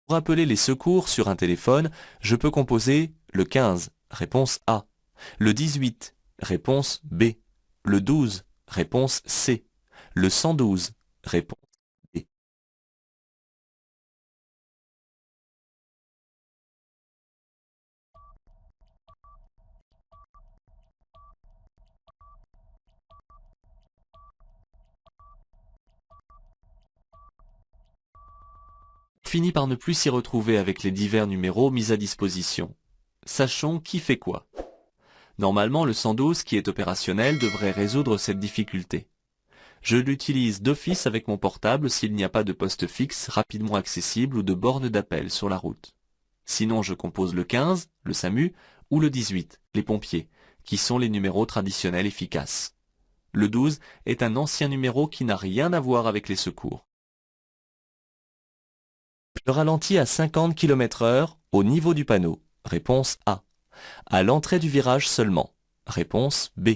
Pour appeler les secours sur un téléphone, je peux composer le 15, réponse A, le 18, réponse B, le 12, réponse C, le 112, réponse D. On finit par ne plus s'y retrouver avec les divers numéros mis à disposition. Sachons qui fait quoi. Normalement, le 112 qui est opérationnel devrait résoudre cette difficulté. Je l'utilise d'office avec mon portable s'il n'y a pas de poste fixe rapidement accessible ou de borne d'appel sur la route. Sinon, je compose le 15, le SAMU, ou le 18, les pompiers, qui sont les numéros traditionnels efficaces. Le 12 est un ancien numéro qui n'a rien à voir avec les secours. Je ralentis à 50 km/h au niveau du panneau. Réponse A. À l'entrée du virage seulement. Réponse B.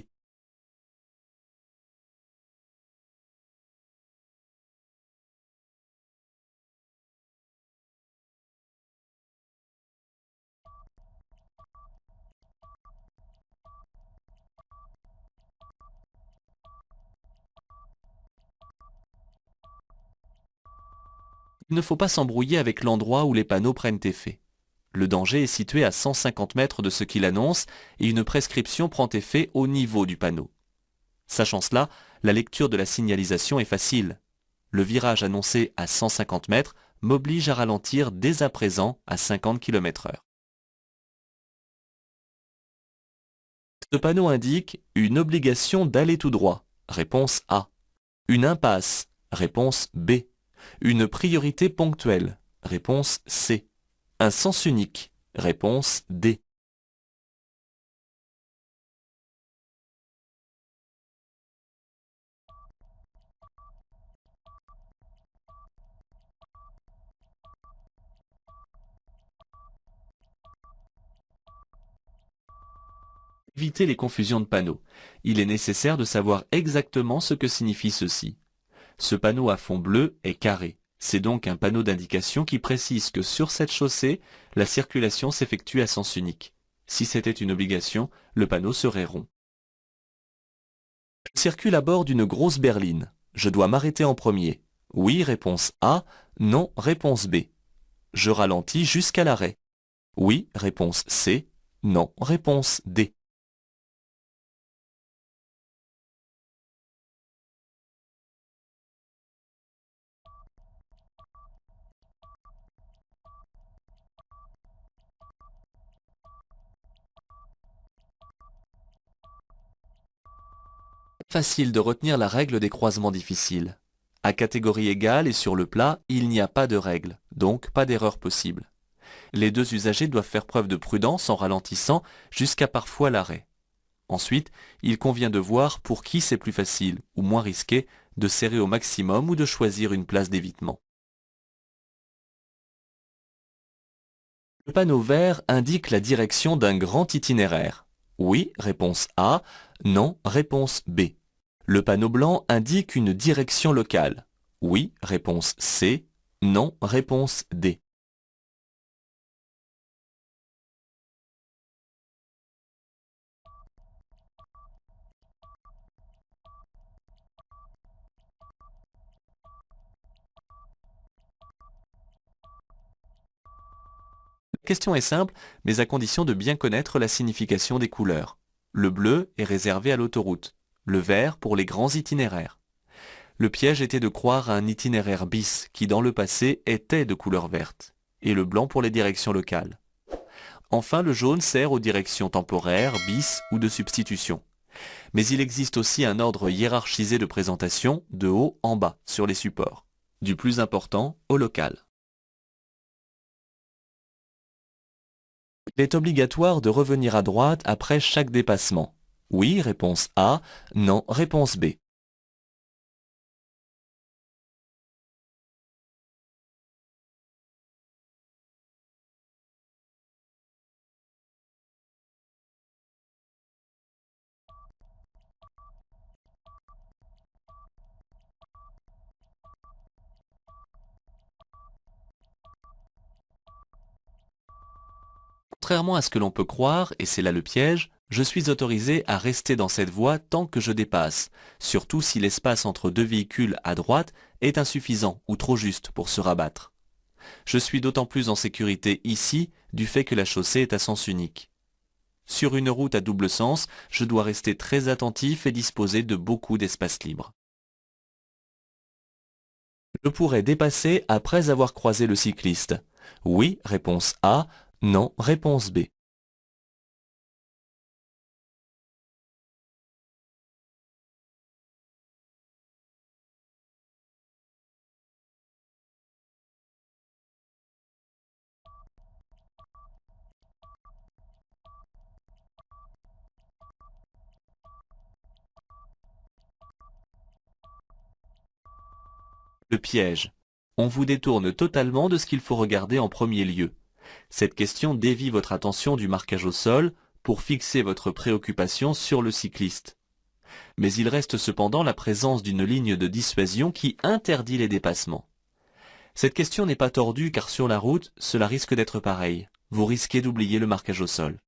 Il ne faut pas s'embrouiller avec l'endroit où les panneaux prennent effet. Le danger est situé à 150 mètres de ce qu'il annonce et une prescription prend effet au niveau du panneau. Sachant cela, la lecture de la signalisation est facile. Le virage annoncé à 150 mètres m'oblige à ralentir dès à présent à 50 km/h. Ce panneau indique une obligation d'aller tout droit. Réponse A. Une impasse. Réponse B. Une priorité ponctuelle. Réponse C. Un sens unique. Réponse D. Éviter les confusions de panneaux. Il est nécessaire de savoir exactement ce que signifie ceci. Ce panneau à fond bleu est carré. C'est donc un panneau d'indication qui précise que sur cette chaussée, la circulation s'effectue à sens unique. Si c'était une obligation, le panneau serait rond. Je circule à bord d'une grosse berline. Je dois m'arrêter en premier. Oui, réponse A. Non, réponse B. Je ralentis jusqu'à l'arrêt. Oui, réponse C. Non, réponse D. Facile de retenir la règle des croisements difficiles. À catégorie égale et sur le plat, il n'y a pas de règle, donc pas d'erreur possible. Les deux usagers doivent faire preuve de prudence en ralentissant jusqu'à parfois l'arrêt. Ensuite, il convient de voir pour qui c'est plus facile ou moins risqué de serrer au maximum ou de choisir une place d'évitement. Le panneau vert indique la direction d'un grand itinéraire. Oui, réponse A. Non, réponse B. Le panneau blanc indique une direction locale. Oui, réponse C. Non, réponse D. La question est simple, mais à condition de bien connaître la signification des couleurs. Le bleu est réservé à l'autoroute, le vert pour les grands itinéraires. Le piège était de croire à un itinéraire bis qui dans le passé était de couleur verte, et le blanc pour les directions locales. Enfin, le jaune sert aux directions temporaires, bis ou de substitution. Mais il existe aussi un ordre hiérarchisé de présentation, de haut en bas, sur les supports, du plus important au local. Il est obligatoire de revenir à droite après chaque dépassement. Oui, réponse A. Non, réponse B. Contrairement à ce que l'on peut croire, et c'est là le piège, je suis autorisé à rester dans cette voie tant que je dépasse, surtout si l'espace entre deux véhicules à droite est insuffisant ou trop juste pour se rabattre. Je suis d'autant plus en sécurité ici du fait que la chaussée est à sens unique. Sur une route à double sens, je dois rester très attentif et disposer de beaucoup d'espace libre. Je pourrais dépasser après avoir croisé le cycliste. Oui, réponse A. Non, réponse B. Le piège. On vous détourne totalement de ce qu'il faut regarder en premier lieu. Cette question dévie votre attention du marquage au sol pour fixer votre préoccupation sur le cycliste. Mais il reste cependant la présence d'une ligne de dissuasion qui interdit les dépassements. Cette question n'est pas tordue car sur la route, cela risque d'être pareil. Vous risquez d'oublier le marquage au sol.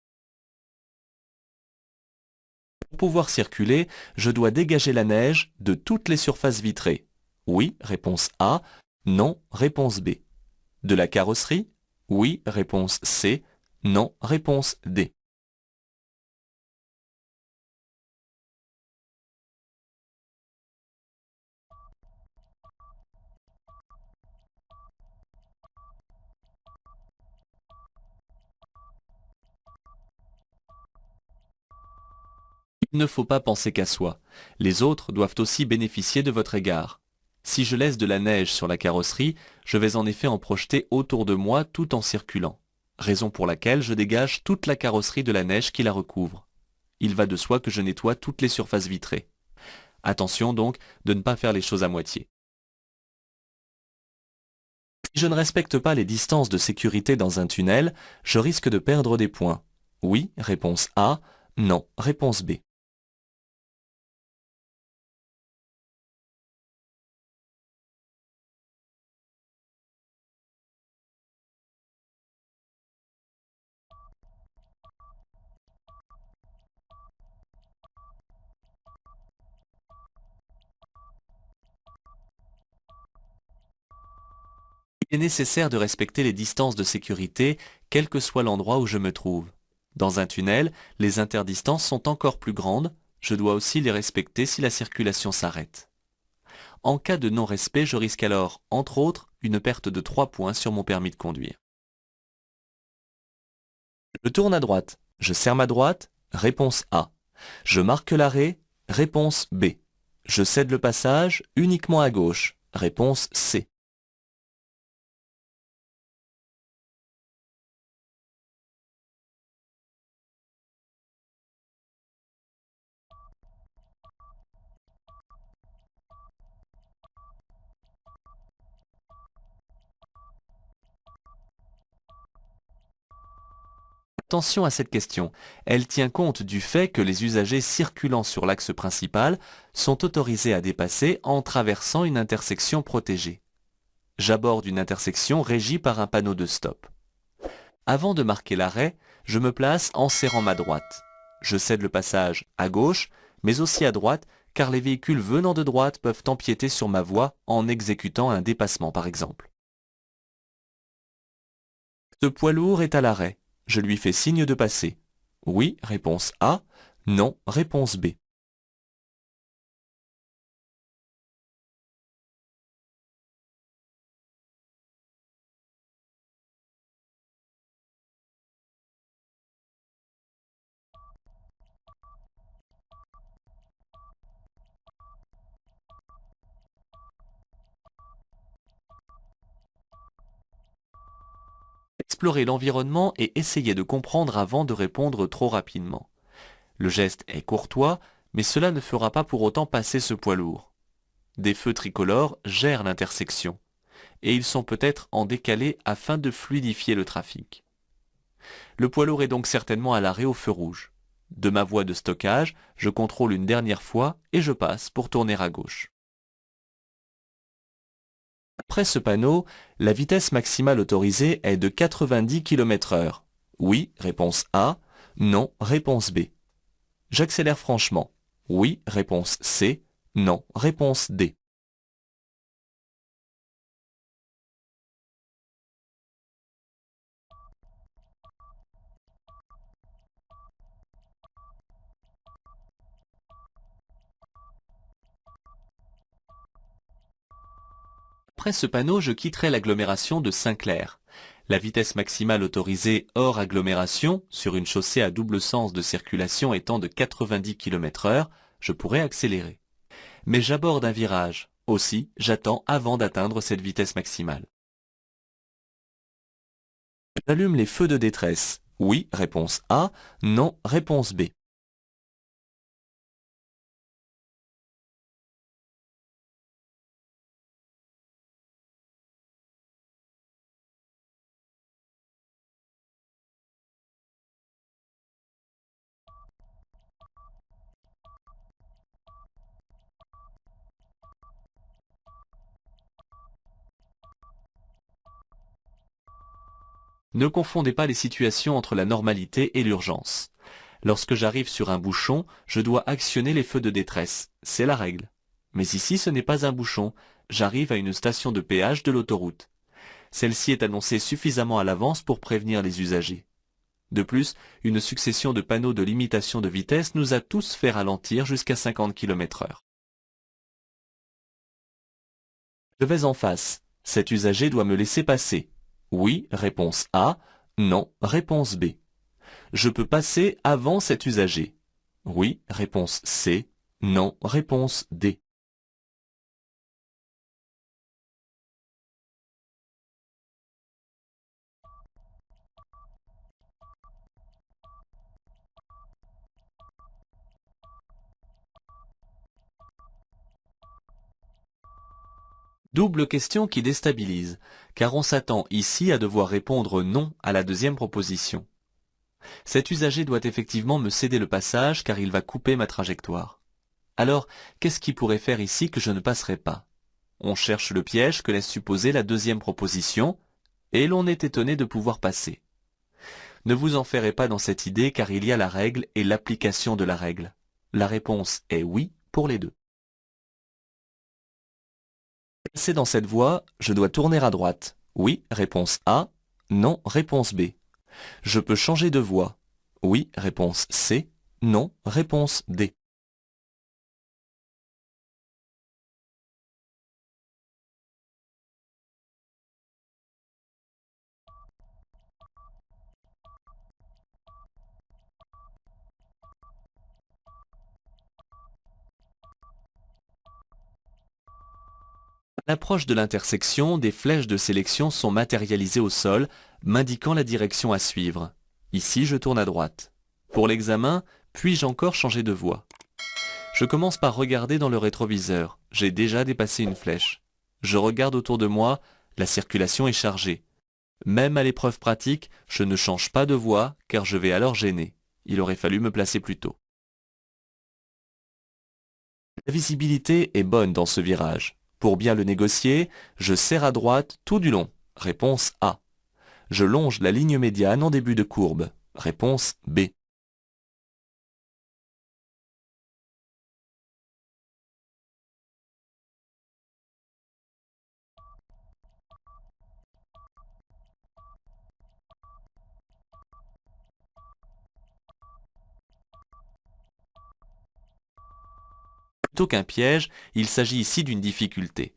Pour pouvoir circuler, je dois dégager la neige de toutes les surfaces vitrées. Oui, réponse A. Non, réponse B. De la carrosserie? Oui, réponse C. Non, réponse D. Il ne faut pas penser qu'à soi. Les autres doivent aussi bénéficier de votre égard. Si je laisse de la neige sur la carrosserie, je vais en effet en projeter autour de moi tout en circulant. Raison pour laquelle je dégage toute la carrosserie de la neige qui la recouvre. Il va de soi que je nettoie toutes les surfaces vitrées. Attention donc de ne pas faire les choses à moitié. Si je ne respecte pas les distances de sécurité dans un tunnel, je risque de perdre des points. Oui, réponse A. Non, réponse B. Il est nécessaire de respecter les distances de sécurité, quel que soit l'endroit où je me trouve. Dans un tunnel, les interdistances sont encore plus grandes, je dois aussi les respecter si la circulation s'arrête. En cas de non-respect, je risque alors, entre autres, une perte de 3 points sur mon permis de conduire. Je tourne à droite, je serre ma droite, réponse A. Je marque l'arrêt, réponse B. Je cède le passage uniquement à gauche, réponse C. Attention à cette question, elle tient compte du fait que les usagers circulant sur l'axe principal sont autorisés à dépasser en traversant une intersection protégée. J'aborde une intersection régie par un panneau de stop. Avant de marquer l'arrêt, je me place en serrant ma droite. Je cède le passage à gauche, mais aussi à droite, car les véhicules venant de droite peuvent empiéter sur ma voie en exécutant un dépassement par exemple. Ce poids lourd est à l'arrêt. Je lui fais signe de passer. Oui, réponse A. Non, réponse B. Explorer l'environnement et essayer de comprendre avant de répondre trop rapidement. Le geste est courtois, mais cela ne fera pas pour autant passer ce poids lourd. Des feux tricolores gèrent l'intersection, et ils sont peut-être en décalé afin de fluidifier le trafic. Le poids lourd est donc certainement à l'arrêt au feu rouge. De ma voie de stockage, je contrôle une dernière fois et je passe pour tourner à gauche. Après ce panneau, la vitesse maximale autorisée est de 90 km/h. Oui, réponse A. Non, réponse B. J'accélère franchement. Oui, réponse C. Non, réponse D. Après ce panneau, je quitterai l'agglomération de Saint-Clair. La vitesse maximale autorisée hors agglomération, sur une chaussée à double sens de circulation étant de 90 km/h, je pourrais accélérer. Mais j'aborde un virage. Aussi, j'attends avant d'atteindre cette vitesse maximale. J'allume les feux de détresse. Oui, réponse A. Non, réponse B. Ne confondez pas les situations entre la normalité et l'urgence. Lorsque j'arrive sur un bouchon, je dois actionner les feux de détresse. C'est la règle. Mais ici, ce n'est pas un bouchon. J'arrive à une station de péage de l'autoroute. Celle-ci est annoncée suffisamment à l'avance pour prévenir les usagers. De plus, une succession de panneaux de limitation de vitesse nous a tous fait ralentir jusqu'à 50 km/h. Je vais en face. Cet usager doit me laisser passer. Oui, réponse A. Non, réponse B. Je peux passer avant cet usager. Oui, réponse C. Non, réponse D. Double question qui déstabilise, car on s'attend ici à devoir répondre non à la deuxième proposition. Cet usager doit effectivement me céder le passage car il va couper ma trajectoire. Alors, qu'est-ce qui pourrait faire ici que je ne passerai pas? On cherche le piège que laisse supposer la deuxième proposition, et l'on est étonné de pouvoir passer. Ne vous enferrez pas dans cette idée car il y a la règle et l'application de la règle. La réponse est oui pour les deux. Passer dans cette voie, je dois tourner à droite. Oui, réponse A. Non, réponse B. Je peux changer de voie. Oui, réponse C. Non, réponse D. À l'approche de l'intersection, des flèches de sélection sont matérialisées au sol, m'indiquant la direction à suivre. Ici, je tourne à droite. Pour l'examen, puis-je encore changer de voie? Je commence par regarder dans le rétroviseur. J'ai déjà dépassé une flèche. Je regarde autour de moi, la circulation est chargée. Même à l'épreuve pratique, je ne change pas de voie car je vais alors gêner. Il aurait fallu me placer plus tôt. La visibilité est bonne dans ce virage. Pour bien le négocier, je serre à droite tout du long. Réponse A. Je longe la ligne médiane en début de courbe. Réponse B. Plutôt qu'un piège, il s'agit ici d'une difficulté.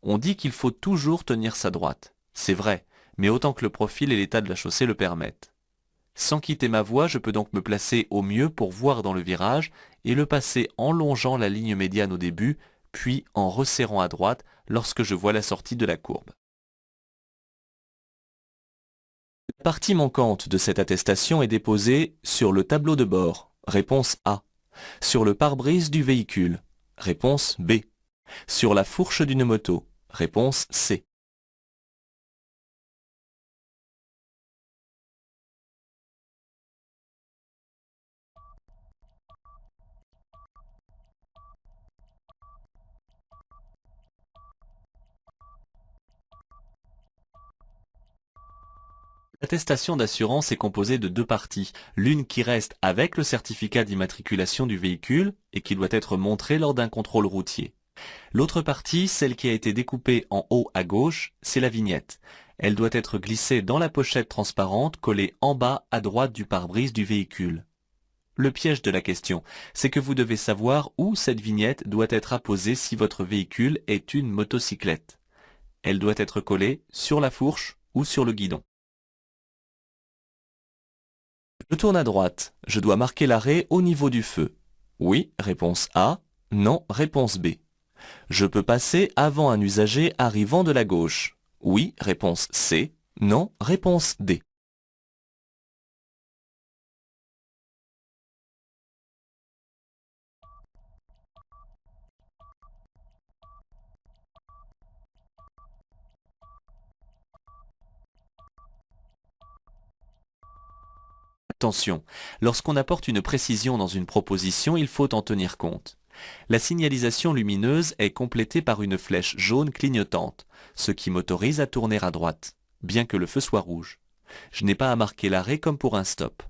On dit qu'il faut toujours tenir sa droite. C'est vrai, mais autant que le profil et l'état de la chaussée le permettent. Sans quitter ma voie, je peux donc me placer au mieux pour voir dans le virage et le passer en longeant la ligne médiane au début, puis en resserrant à droite lorsque je vois la sortie de la courbe. La partie manquante de cette attestation est déposée sur le tableau de bord. Réponse A. Sur le pare-brise du véhicule. Réponse B. Sur la fourche d'une moto. Réponse C. L'attestation d'assurance est composée de deux parties, l'une qui reste avec le certificat d'immatriculation du véhicule et qui doit être montrée lors d'un contrôle routier. L'autre partie, celle qui a été découpée en haut à gauche, c'est la vignette. Elle doit être glissée dans la pochette transparente collée en bas à droite du pare-brise du véhicule. Le piège de la question, c'est que vous devez savoir où cette vignette doit être apposée si votre véhicule est une motocyclette. Elle doit être collée sur la fourche ou sur le guidon. Je tourne à droite. Je dois marquer l'arrêt au niveau du feu. Oui, réponse A. Non, réponse B. Je peux passer avant un usager arrivant de la gauche. Oui, réponse C. Non, réponse D. Attention, lorsqu'on apporte une précision dans une proposition, il faut en tenir compte. La signalisation lumineuse est complétée par une flèche jaune clignotante, ce qui m'autorise à tourner à droite, bien que le feu soit rouge. Je n'ai pas à marquer l'arrêt comme pour un stop.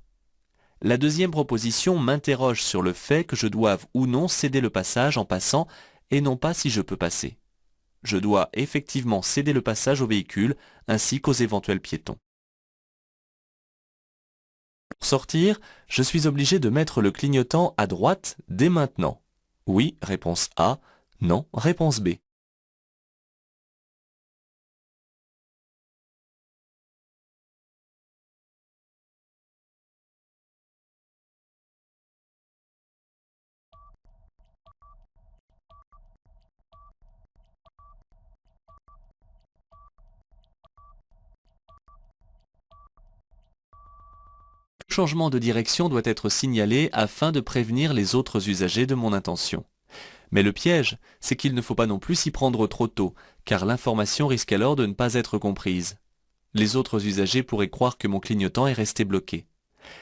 La deuxième proposition m'interroge sur le fait que je doive ou non céder le passage en passant et non pas si je peux passer. Je dois effectivement céder le passage au véhicule ainsi qu'aux éventuels piétons. Pour sortir, je suis obligé de mettre le clignotant à droite dès maintenant. Oui, réponse A. Non, réponse B. Le changement de direction doit être signalé afin de prévenir les autres usagers de mon intention. Mais le piège, c'est qu'il ne faut pas non plus s'y prendre trop tôt, car l'information risque alors de ne pas être comprise. Les autres usagers pourraient croire que mon clignotant est resté bloqué.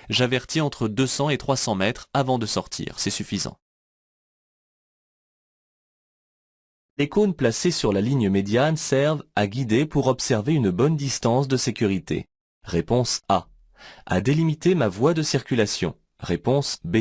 J'avertis entre 200 et 300 mètres avant de sortir, c'est suffisant. Les cônes placés sur la ligne médiane servent à guider pour observer une bonne distance de sécurité. Réponse A. À délimiter ma voie de circulation. Réponse B.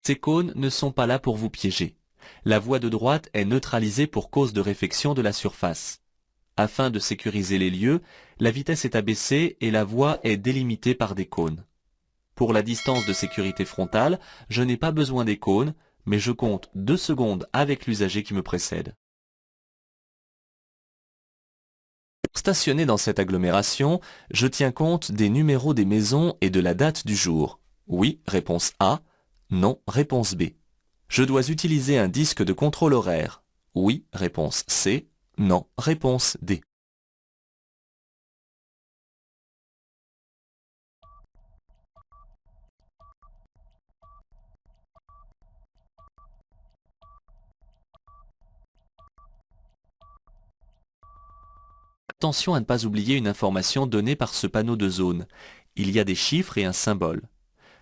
Ces cônes ne sont pas là pour vous piéger. La voie de droite est neutralisée pour cause de réfection de la surface. Afin de sécuriser les lieux, la vitesse est abaissée et la voie est délimitée par des cônes. Pour la distance de sécurité frontale, je n'ai pas besoin des cônes, mais je compte 2 secondes avec l'usager qui me précède. Pour stationner dans cette agglomération, je tiens compte des numéros des maisons et de la date du jour. Oui, réponse A. Non, réponse B. Je dois utiliser un disque de contrôle horaire. Oui, réponse C. Non, réponse D. Attention à ne pas oublier une information donnée par ce panneau de zone. Il y a des chiffres et un symbole.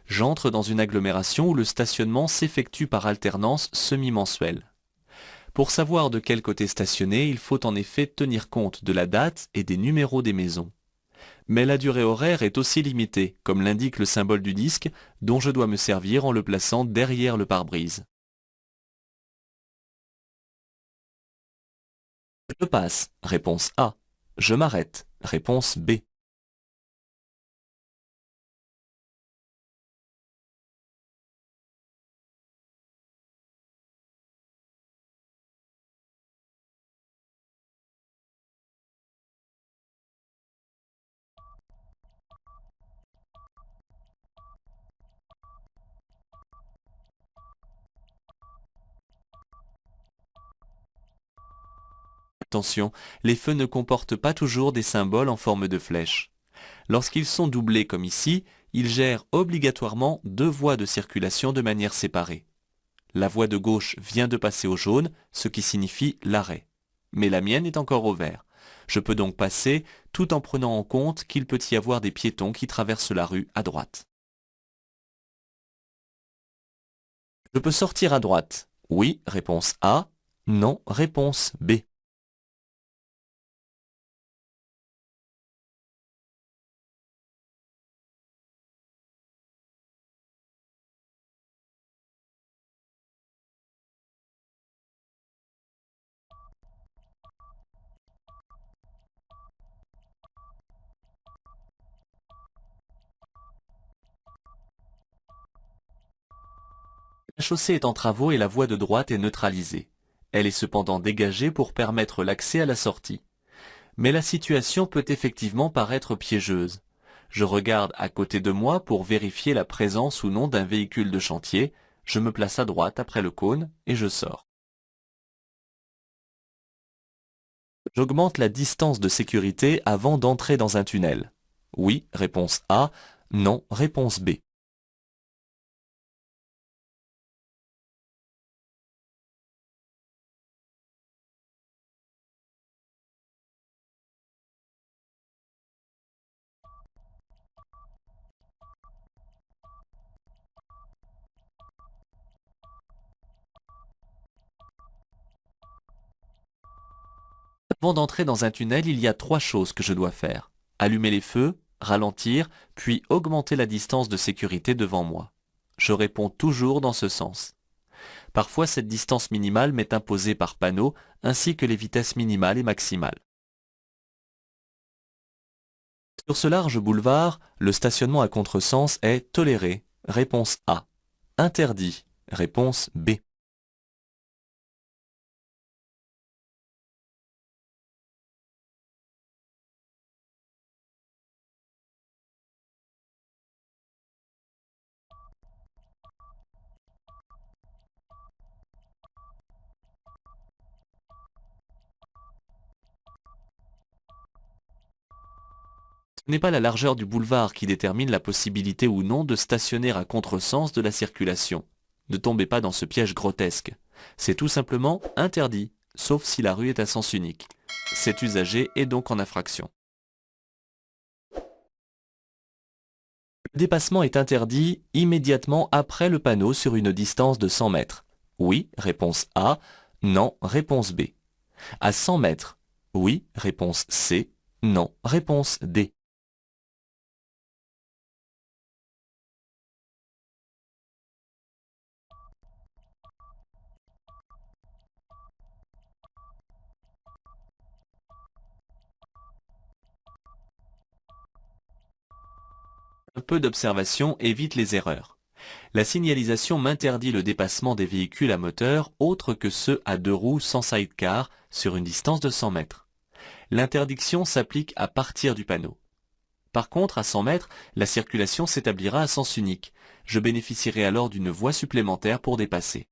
J'entre dans une agglomération où le stationnement s'effectue par alternance semi-mensuelle. Pour savoir de quel côté stationner, il faut en effet tenir compte de la date et des numéros des maisons. Mais la durée horaire est aussi limitée, comme l'indique le symbole du disque, dont je dois me servir en le plaçant derrière le pare-brise. Je passe, réponse A. Je m'arrête, réponse B. Attention, les feux ne comportent pas toujours des symboles en forme de flèche. Lorsqu'ils sont doublés comme ici, ils gèrent obligatoirement 2 voies de circulation de manière séparée. La voie de gauche vient de passer au jaune, ce qui signifie l'arrêt. mais la mienne est encore au vert. Je peux donc passer tout en prenant en compte qu'il peut y avoir des piétons qui traversent la rue à droite. Je peux sortir à droite. Oui, réponse A. Non, réponse B. La chaussée est en travaux et la voie de droite est neutralisée. Elle est cependant dégagée pour permettre l'accès à la sortie. Mais la situation peut effectivement paraître piégeuse. Je regarde à côté de moi pour vérifier la présence ou non d'un véhicule de chantier, je me place à droite après le cône et je sors. J'augmente la distance de sécurité avant d'entrer dans un tunnel. Oui, réponse A. Non, réponse B. Avant d'entrer dans un tunnel, il y a trois choses que je dois faire. Allumer les feux, ralentir, puis augmenter la distance de sécurité devant moi. Je réponds toujours dans ce sens. Parfois, cette distance minimale m'est imposée par panneau, ainsi que les vitesses minimales et maximales. Sur ce large boulevard, le stationnement à contresens est toléré. Réponse A. Interdit. Réponse B. Ce n'est pas la largeur du boulevard qui détermine la possibilité ou non de stationner à contresens de la circulation. Ne tombez pas dans ce piège grotesque. C'est tout simplement interdit, sauf si la rue est à sens unique. Cet usager est donc en infraction. Le dépassement est interdit immédiatement après le panneau sur une distance de 100 mètres. Oui, réponse A. Non, réponse B. À 100 mètres. Oui, réponse C. Non, réponse D. Un peu d'observation évite les erreurs. La signalisation m'interdit le dépassement des véhicules à moteur autres que ceux à deux roues sans sidecar sur une distance de 100 mètres. L'interdiction s'applique à partir du panneau. Par contre, à 100 mètres, la circulation s'établira à sens unique. Je bénéficierai alors d'une voie supplémentaire pour dépasser.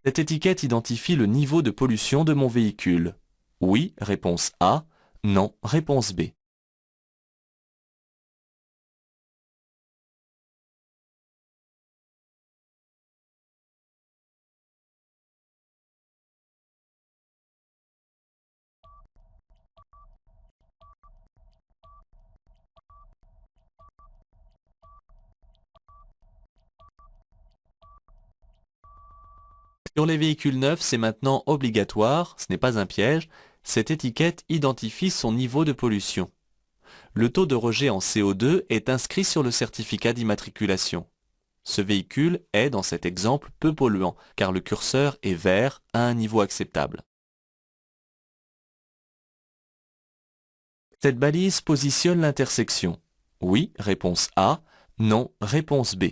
Cette étiquette identifie le niveau de pollution de mon véhicule. Oui, réponse A. Non, réponse B. Sur les véhicules neufs, c'est maintenant obligatoire, ce n'est pas un piège, cette étiquette identifie son niveau de pollution. Le taux de rejet en CO2 est inscrit sur le certificat d'immatriculation. Ce véhicule est, dans cet exemple, peu polluant, car le curseur est vert à un niveau acceptable. Cette balise positionne l'intersection. Oui, réponse A. Non, réponse B.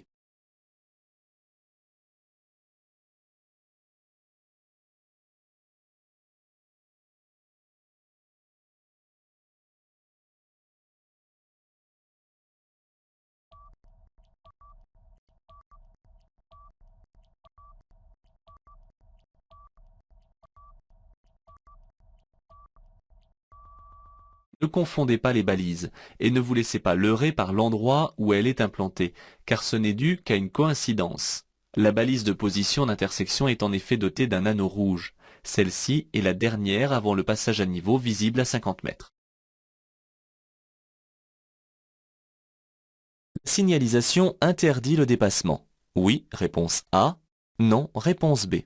Ne confondez pas les balises et ne vous laissez pas leurrer par l'endroit où elle est implantée, car ce n'est dû qu'à une coïncidence. La balise de position d'intersection est en effet dotée d'un anneau rouge. Celle-ci est la dernière avant le passage à niveau visible à 50 mètres. Signalisation interdit le dépassement. Oui, réponse A. Non, réponse B.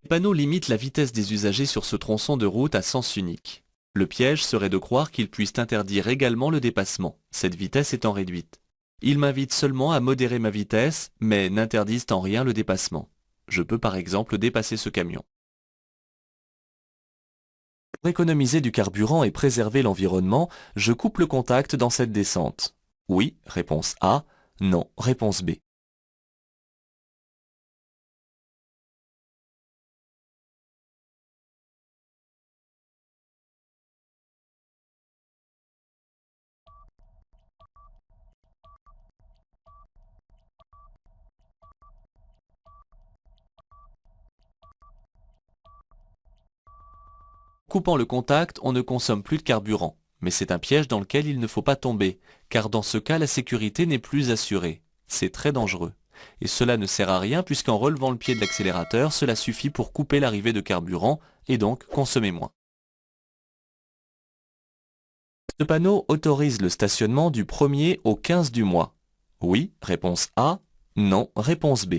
Les panneaux limitent la vitesse des usagers sur ce tronçon de route à sens unique. Le piège serait de croire qu'ils puissent interdire également le dépassement, cette vitesse étant réduite. Ils m'invitent seulement à modérer ma vitesse, mais n'interdisent en rien le dépassement. Je peux par exemple dépasser ce camion. Pour économiser du carburant et préserver l'environnement, je coupe le contact dans cette descente. Oui, réponse A. Non, réponse B. Coupant le contact, on ne consomme plus de carburant. Mais c'est un piège dans lequel il ne faut pas tomber, car dans ce cas la sécurité n'est plus assurée. C'est très dangereux. Et cela ne sert à rien puisqu'en relevant le pied de l'accélérateur, cela suffit pour couper l'arrivée de carburant et donc consommer moins. Ce panneau autorise le stationnement du 1er au 15 du mois. Oui, réponse A. Non, réponse B.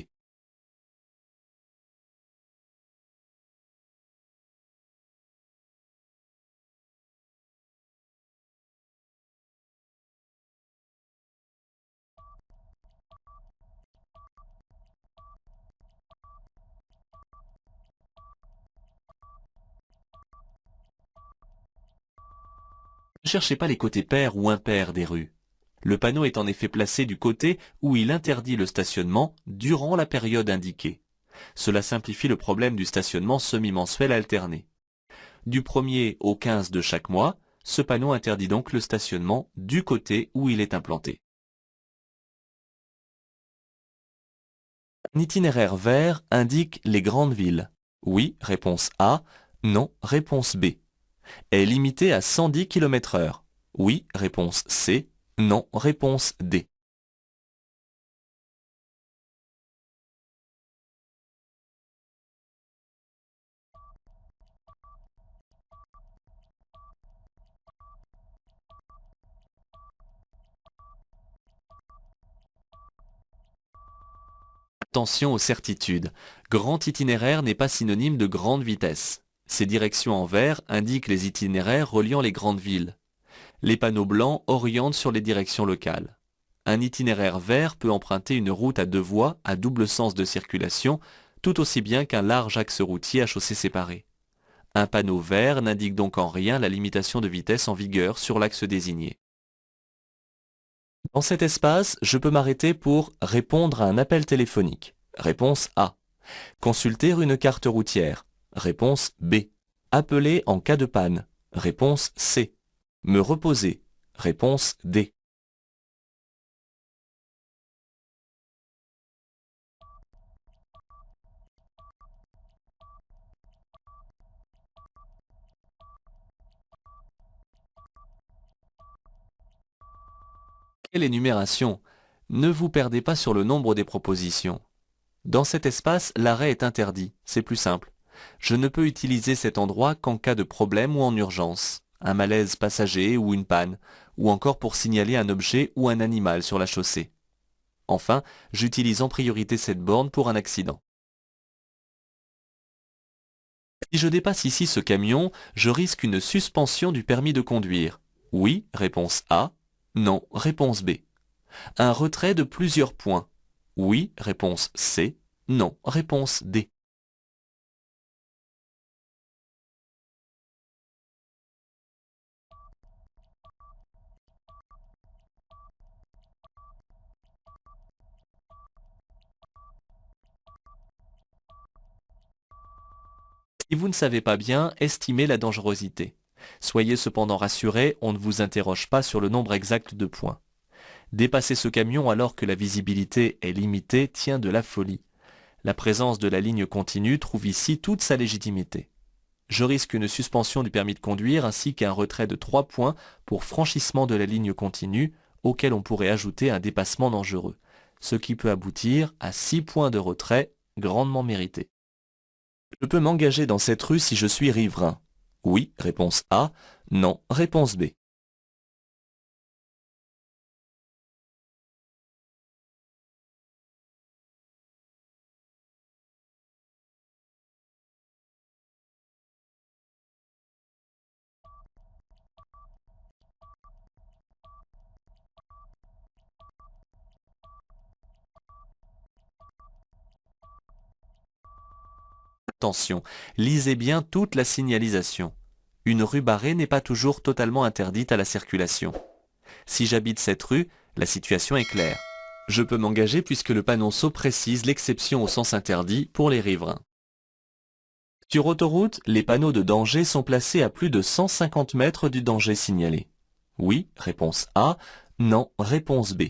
Ne cherchez pas les côtés pairs ou impairs des rues. Le panneau est en effet placé du côté où il interdit le stationnement durant la période indiquée. Cela simplifie le problème du stationnement semi-mensuel alterné. Du 1er au 15 de chaque mois, ce panneau interdit donc le stationnement du côté où il est implanté. Un itinéraire vert indique les grandes villes. Oui, réponse A. Non, réponse B. Est limité à 110 km/h. Oui, réponse C. Non, réponse D. Attention aux certitudes. Grand itinéraire n'est pas synonyme de grande vitesse. Ces directions en vert indiquent les itinéraires reliant les grandes villes. Les panneaux blancs orientent sur les directions locales. Un itinéraire vert peut emprunter une route à deux voies à double sens de circulation, tout aussi bien qu'un large axe routier à chaussée séparée. Un panneau vert n'indique donc en rien la limitation de vitesse en vigueur sur l'axe désigné. Dans cet espace, je peux m'arrêter pour répondre à un appel téléphonique. Réponse A. Consulter une carte routière. Réponse B. Appeler en cas de panne. Réponse C. Me reposer. Réponse D. Quelle énumération! Ne vous perdez pas sur le nombre des propositions. Dans cet espace, l'arrêt est interdit. C'est plus simple. Je ne peux utiliser cet endroit qu'en cas de problème ou en urgence, un malaise passager ou une panne, ou encore pour signaler un objet ou un animal sur la chaussée. Enfin, j'utilise en priorité cette borne pour un accident. Si je dépasse ici ce camion, je risque une suspension du permis de conduire. Oui, réponse A. Non, réponse B. Un retrait de plusieurs points. Oui, réponse C. Non, réponse D. Si vous ne savez pas bien, estimez la dangerosité. Soyez cependant rassurés, on ne vous interroge pas sur le nombre exact de points. Dépasser ce camion alors que la visibilité est limitée tient de la folie. La présence de la ligne continue trouve ici toute sa légitimité. Je risque une suspension du permis de conduire ainsi qu'un retrait de 3 points pour franchissement de la ligne continue, auquel on pourrait ajouter un dépassement dangereux, ce qui peut aboutir à 6 points de retrait grandement mérités. Je peux m'engager dans cette rue si je suis riverain. Oui, réponse A. Non, réponse B. Attention, lisez bien toute la signalisation. Une rue barrée n'est pas toujours totalement interdite à la circulation. Si j'habite cette rue, la situation est claire. Je peux m'engager puisque le panonceau précise l'exception au sens interdit pour les riverains. Sur autoroute, les panneaux de danger sont placés à plus de 150 mètres du danger signalé. Oui, réponse A. Non, réponse B.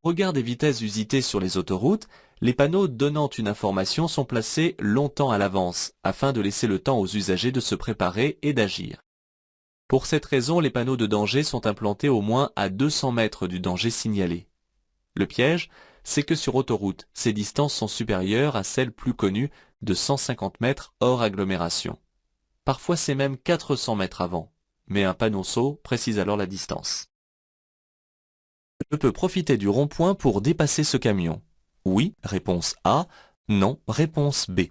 Au regard des vitesses usitées sur les autoroutes, les panneaux donnant une information sont placés longtemps à l'avance, afin de laisser le temps aux usagers de se préparer et d'agir. Pour cette raison, les panneaux de danger sont implantés au moins à 200 mètres du danger signalé. Le piège, c'est que sur autoroute, ces distances sont supérieures à celles plus connues de 150 mètres hors agglomération. Parfois c'est même 400 mètres avant, mais un panonceau précise alors la distance. Je peux profiter du rond-point pour dépasser ce camion. Oui, réponse A. Non, réponse B.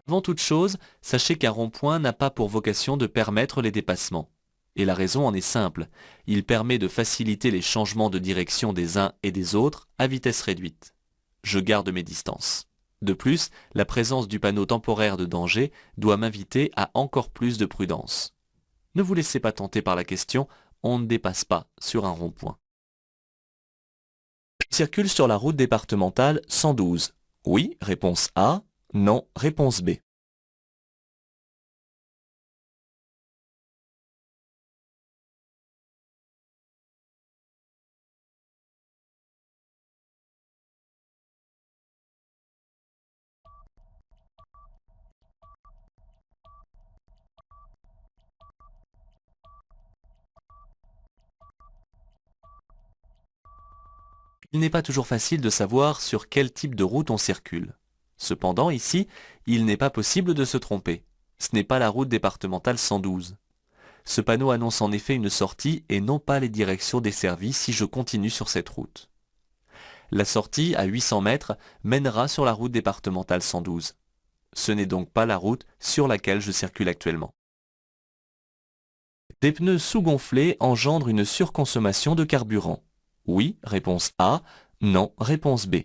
Avant toute chose, sachez qu'un rond-point n'a pas pour vocation de permettre les dépassements. Et la raison en est simple, il permet de faciliter les changements de direction des uns et des autres à vitesse réduite. Je garde mes distances. De plus, la présence du panneau temporaire de danger doit m'inviter à encore plus de prudence. Ne vous laissez pas tenter par la question, on ne dépasse pas sur un rond-point. Je circule sur la route départementale 112. Oui, réponse A. Non, réponse B. Il n'est pas toujours facile de savoir sur quel type de route on circule. Cependant, ici, il n'est pas possible de se tromper. Ce n'est pas la route départementale 112. Ce panneau annonce en effet une sortie et non pas les directions desservies si je continue sur cette route. La sortie, à 800 mètres, mènera sur la route départementale 112. Ce n'est donc pas la route sur laquelle je circule actuellement. Des pneus sous-gonflés engendrent une surconsommation de carburant. Oui, réponse A. Non, réponse B.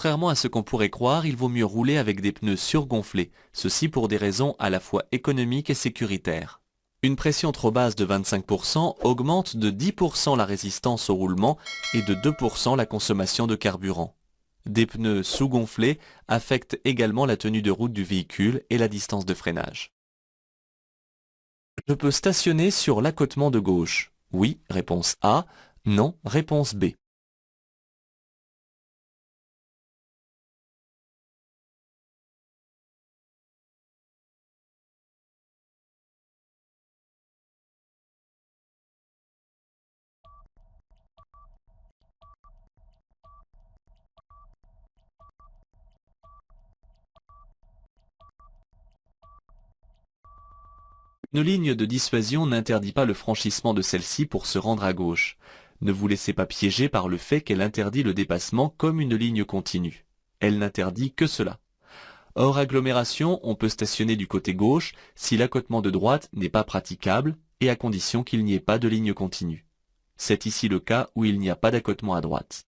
Contrairement à ce qu'on pourrait croire, il vaut mieux rouler avec des pneus surgonflés, ceci pour des raisons à la fois économiques et sécuritaires. Une pression trop basse de 25% augmente de 10% la résistance au roulement et de 2% la consommation de carburant. Des pneus sous-gonflés affectent également la tenue de route du véhicule et la distance de freinage. Je peux stationner sur l'accotement de gauche. Oui, réponse A. Non, réponse B. Une ligne de dissuasion n'interdit pas le franchissement de celle-ci pour se rendre à gauche. Ne vous laissez pas piéger par le fait qu'elle interdit le dépassement comme une ligne continue. Elle n'interdit que cela. Hors agglomération, on peut stationner du côté gauche si l'accotement de droite n'est pas praticable et à condition qu'il n'y ait pas de ligne continue. C'est ici le cas où il n'y a pas d'accotement à droite.